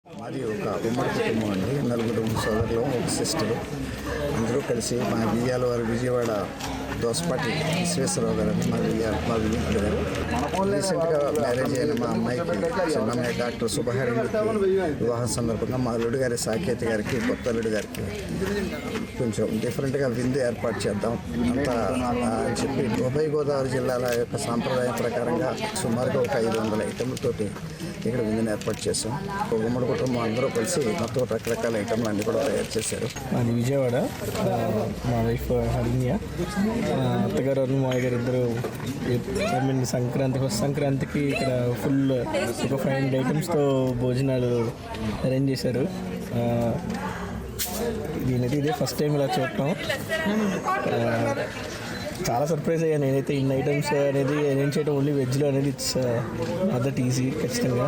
మాది ఒక ఉమ్మడి కుటుంబం అండి. నలుగురు సోదరులు, ఒక సిస్టర్. అందరూ కలిసి మా విజయవాడ దోసపాటి విశ్వేశ్వరరావు గారు అని మా విజయవాడ గారు. రీసెంట్గా మ్యారేజ్ అయిన మా అమ్మాయికి, చిన్నమ్మాయి డాక్టర్ శుభహారిణికి వివాహ సందర్భంగా మా అల్లుడు గారి సాకేత్ గారికి, కొత్త అల్లుడు గారికి కొంచెం డిఫరెంట్గా విందు ఏర్పాటు చేద్దాం అంతా అని చెప్పి ఉభయ గోదావరి జిల్లాల యొక్క సాంప్రదాయం ప్రకారంగా సుమారుగా ఒక 500 ఐటెంలతోటి ఇక్కడ విందుని ఏర్పాటు చేసాం. ఉమ్మడి కుటుంబం అందరూ కలిసి మొత్తం రకరకాల ఐటెంలు అన్నీ కూడా తయారు చేశారు. అది విజయవాడ. మా వైఫ్ హరిణ్య, అత్తగారు మామయ్య గారు ఇద్దరు సంక్రాంతికి ఇక్కడ ఫుల్ ఒక 500 ఐటమ్స్తో భోజనాలు అరేంజ్ చేశారు. ఇదే ఫస్ట్ టైం ఇలా చూడటం. చాలా సర్ప్రైజ్ అయ్యాను నేనైతే. ఇన్ని ఐటమ్స్ అనేది అరేంజ్ చేయడం ఓన్లీ వెజ్లో అనేది ఇట్స్ అదర్ ఈజీ ఖచ్చితంగా.